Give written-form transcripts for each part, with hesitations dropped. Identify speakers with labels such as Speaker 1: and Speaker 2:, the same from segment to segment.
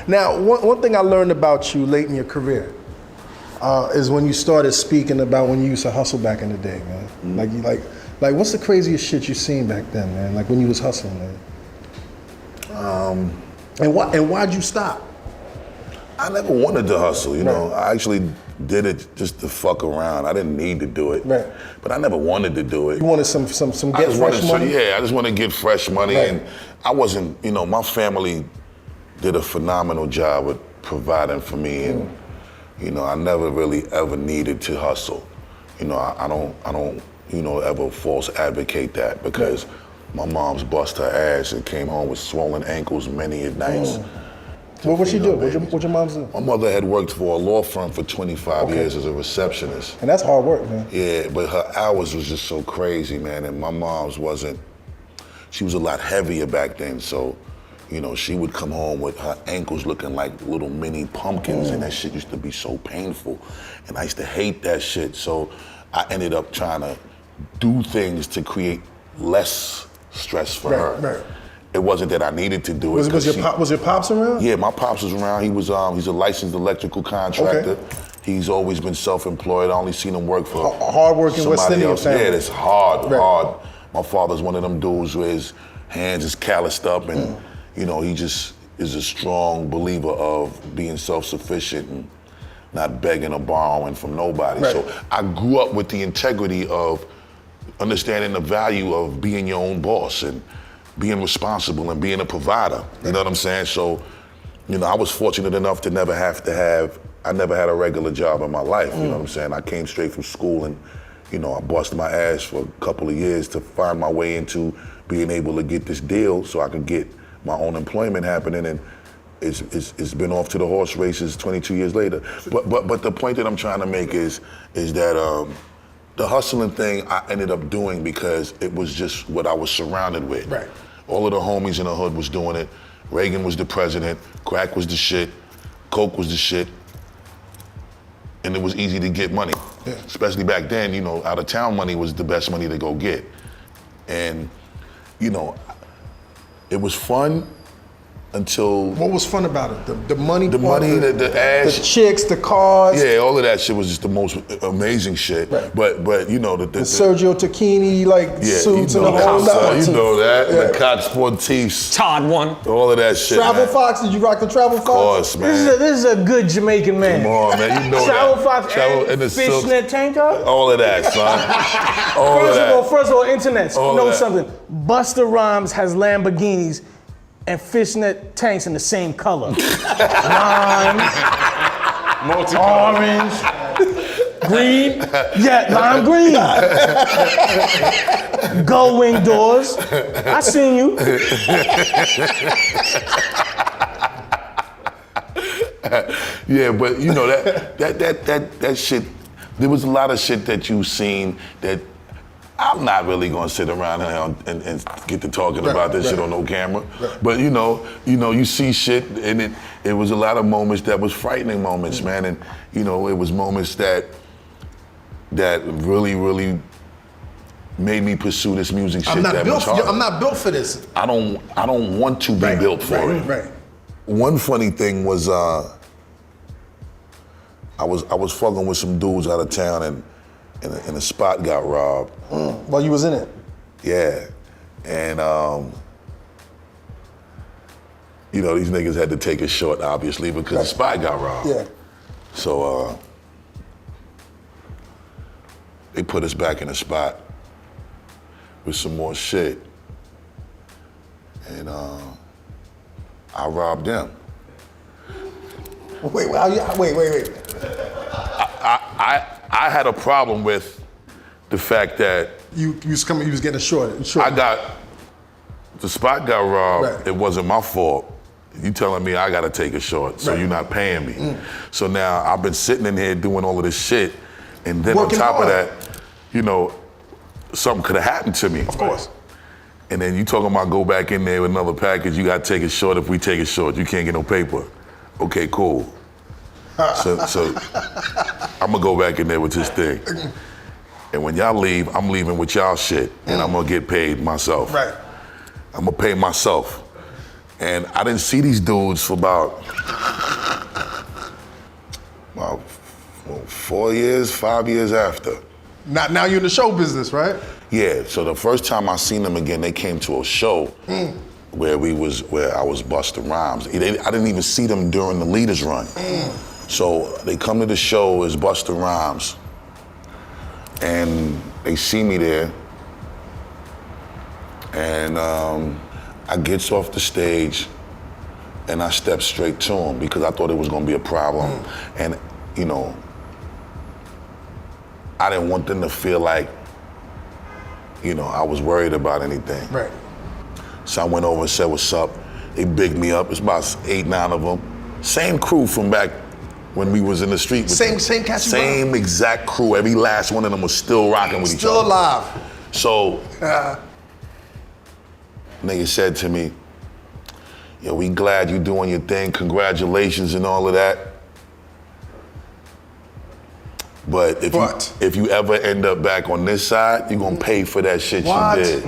Speaker 1: Now, one thing I learned about you late in your career is when you started speaking about when you used to hustle back in the day, man. Like what's the craziest shit you seen back then, man? Like when you was hustling, man. And why'd you stop?
Speaker 2: I never wanted to hustle, you know. I actually did it just to fuck around. I didn't need to do it, but I never wanted to do it.
Speaker 1: You wanted some get fresh money?
Speaker 2: Yeah, I just want to get fresh money, and I wasn't, you know, my family did a phenomenal job with providing for me, and you know, I never really ever needed to hustle. You know, I don't, you know, ever false advocate that because my mom's bust her ass and came home with swollen ankles many a nights.
Speaker 1: What would she do? What your mom's do?
Speaker 2: My mother had worked for a law firm for 25 years as a receptionist.
Speaker 1: And that's hard work, man.
Speaker 2: Yeah, but her hours was just so crazy, man. And my mom's she was a lot heavier back then. So, you know, she would come home with her ankles looking like little mini pumpkins, and that shit used to be so painful. And I used to hate that shit. So I ended up trying to do things to create less stress for her. Right. It wasn't that I needed to do it.
Speaker 1: Was your pops around?
Speaker 2: Yeah, my pops was around. He was he's a licensed electrical contractor. He's always been self-employed. I only seen him work for
Speaker 1: hard-working West Indian family.
Speaker 2: Yeah, it's hard. My father's one of them dudes where his hands is calloused up, and you know, he just is a strong believer of being self-sufficient and not begging or borrowing from nobody. So I grew up with the integrity of understanding the value of being your own boss and being responsible and being a provider, you know what I'm saying? So, you know, I was fortunate enough to never I never had a regular job in my life, you know what I'm saying? I came straight from school and, you know, I busted my ass for a couple of years to find my way into being able to get this deal so I could get my own employment happening, and it's been off to the horse races 22 years later. But the point that I'm trying to make is that the hustling thing I ended up doing because it was just what I was surrounded with. All of the homies in the hood was doing it. Reagan was the president, crack was the shit, coke was the shit, and it was easy to get money. Especially back then, you know, out of town money was the best money to go get. And, you know, it was fun until...
Speaker 1: What was fun about it? The money
Speaker 2: the
Speaker 1: part?
Speaker 2: Money, the ass.
Speaker 1: The chicks, the cars.
Speaker 2: Yeah, all of that shit was just the most amazing shit. But you know, the
Speaker 1: Sergio Tacchini, suits and the whole nine.
Speaker 2: You know that. The Cox Sportifs.
Speaker 3: Todd one.
Speaker 2: All of that shit,
Speaker 1: Travel
Speaker 2: man.
Speaker 1: Fox, did you rock the Travel Fox?
Speaker 2: Of course, man.
Speaker 3: This is a good Jamaican man.
Speaker 2: Come on, man, you know
Speaker 3: Travel
Speaker 2: that.
Speaker 3: Fox
Speaker 2: and
Speaker 3: and fishnet tank top?
Speaker 2: All of that, son.
Speaker 3: First of all, internet, know something. Busta Rhymes has Lamborghinis and fishnet tanks in the same color. Lime, orange, green. Yeah, lime green. Gull wing doors. I seen you.
Speaker 2: Yeah, but you know that shit. There was a lot of shit that you seen that I'm not really gonna sit around and get to talking about this shit on no camera. But you know, you see shit, and it was a lot of moments that was frightening moments, man. And you know, it was moments that really, really made me pursue this music shit that much harder.
Speaker 1: I'm not built for this.
Speaker 2: I don't want to be built for it. One funny thing was I was fucking with some dudes out of town, and a spot got robbed.
Speaker 1: While you was in it?
Speaker 2: Yeah. And, you know, these niggas had to take it short, obviously, because the spot got robbed.
Speaker 1: Yeah.
Speaker 2: So, they put us back in the spot with some more shit. And, I robbed them.
Speaker 1: Wait.
Speaker 2: I had a problem with the fact that
Speaker 1: you was getting a short.
Speaker 2: The spot got robbed. It wasn't my fault. You telling me I gotta take a short, so you're not paying me. So now I've been sitting in here doing all of this shit, and then on top of that, you know, something could have happened to me.
Speaker 1: Of course.
Speaker 2: And then you talking about go back in there with another package, you gotta take it short. If we take it short, you can't get no paper. Okay, cool. So I'm gonna go back in there with this thing. And when y'all leave, I'm leaving with y'all shit, and I'm gonna get paid myself.
Speaker 1: Right.
Speaker 2: I'm gonna pay myself. And I didn't see these dudes for about About 4 years, 5 years after.
Speaker 1: Now you're in the show business, right?
Speaker 2: Yeah, so the first time I seen them again, they came to a show where I was Busta Rhymes. I didn't even see them during the Leaders Run. So they come to the show as Busta Rhymes, and they see me there, and I gets off the stage, and I stepped straight to them because I thought it was gonna be a problem, and you know, I didn't want them to feel like, you know, I was worried about anything.
Speaker 1: Right.
Speaker 2: So I went over and said, what's up? They bigged me up. It's about 8, 9 of them. Same crew from back when we was in the street. With
Speaker 1: Same
Speaker 2: them.
Speaker 1: cats you
Speaker 2: Same exact crew. Every last one of them was still rocking with each other.
Speaker 1: Still alive.
Speaker 2: So, nigga said to me, yo, we glad you doing your thing. Congratulations and all of that. But if you ever end up back on this side, you're gonna pay for that shit you did.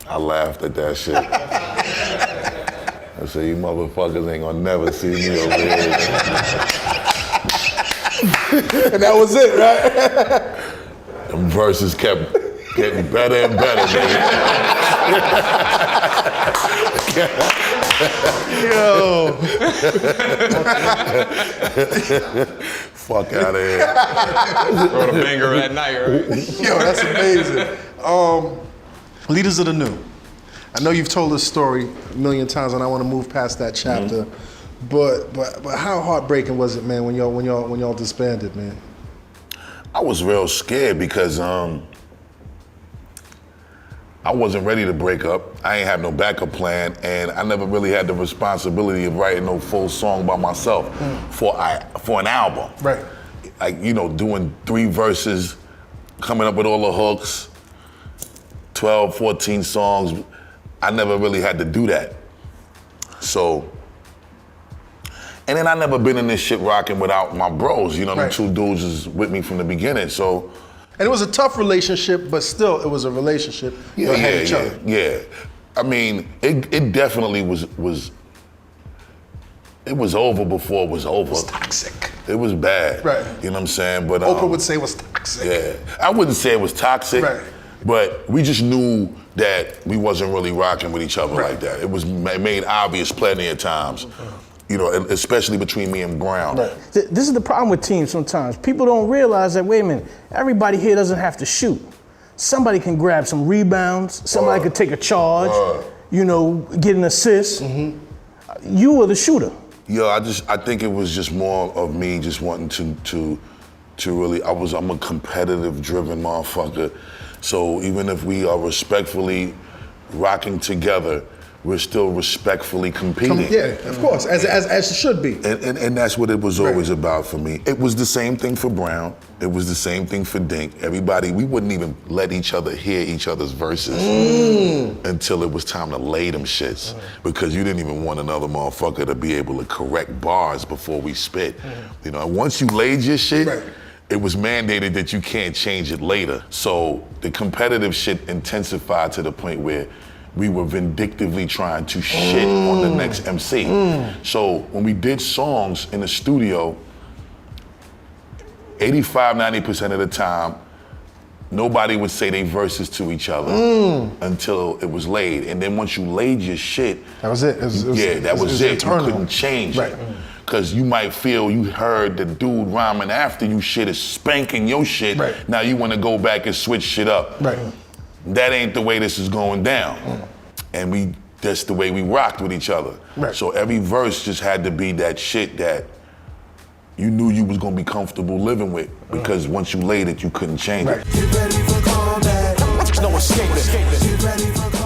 Speaker 2: I laughed at that shit. I said, you motherfuckers ain't gonna never see me over here.
Speaker 1: And that was it, right?
Speaker 2: Them verses kept getting better and better, nigga.
Speaker 1: Yo.
Speaker 2: Fuck out of here.
Speaker 4: Wrote a banger that night, right?
Speaker 1: Yo, that's amazing. Leaders of the New. I know you've told this story a million times, and I want to move past that chapter. But how heartbreaking was it, man, when y'all disbanded, man?
Speaker 2: I was real scared because I wasn't ready to break up. I ain't have no backup plan, and I never really had the responsibility of writing no full song by myself for an album.
Speaker 1: Right.
Speaker 2: Like, you know, doing 3 verses, coming up with all the hooks, 12, 14 songs. I never really had to do that. So, and then I never been in this shit rocking without my bros. You know, the 2 dudes is with me from the beginning, so.
Speaker 1: And it was a tough relationship, but still, it was a relationship.
Speaker 2: Yeah. I mean, it definitely was. It was over before it was over.
Speaker 1: It was toxic.
Speaker 2: It was bad.
Speaker 1: Right.
Speaker 2: You know what I'm saying? But
Speaker 1: Oprah would say it was toxic.
Speaker 2: Yeah, I wouldn't say it was toxic.
Speaker 1: Right.
Speaker 2: But we just knew that we wasn't really rocking with each other like that. It was made obvious plenty of times. You know, especially between me and Brown.
Speaker 3: Right. This is the problem with teams sometimes. People don't realize that, wait a minute, everybody here doesn't have to shoot. Somebody can grab some rebounds, somebody could take a charge, you know, get an assist. You were the shooter.
Speaker 2: Yo, I think it was just more of me just wanting to really, I'm a competitive driven motherfucker. So even if we are respectfully rocking together, we're still respectfully competing.
Speaker 1: Yeah, of course, as it should be.
Speaker 2: And that's what it was always about for me. It was the same thing for Brown. It was the same thing for Dink. Everybody, we wouldn't even let each other hear each other's verses until it was time to lay them shits. Because you didn't even want another motherfucker to be able to correct bars before we spit. You know, once you laid your shit, it was mandated that you can't change it later. So the competitive shit intensified to the point where we were vindictively trying to shit on the next MC. So when we did songs in the studio, 85, 90% of the time, nobody would say they verses to each other until it was laid. And then once you laid your shit,
Speaker 1: that was it.
Speaker 2: That was it. You couldn't change it. Cause you might feel you heard the dude rhyming after you shit is spanking your shit. Now you wanna go back and switch shit up. That ain't the way this is going down. And that's the way we rocked with each other. So every verse just had to be that shit that you knew you was gonna be comfortable living with, because once you laid it, you couldn't change it.
Speaker 5: Get ready for combat. No escaping.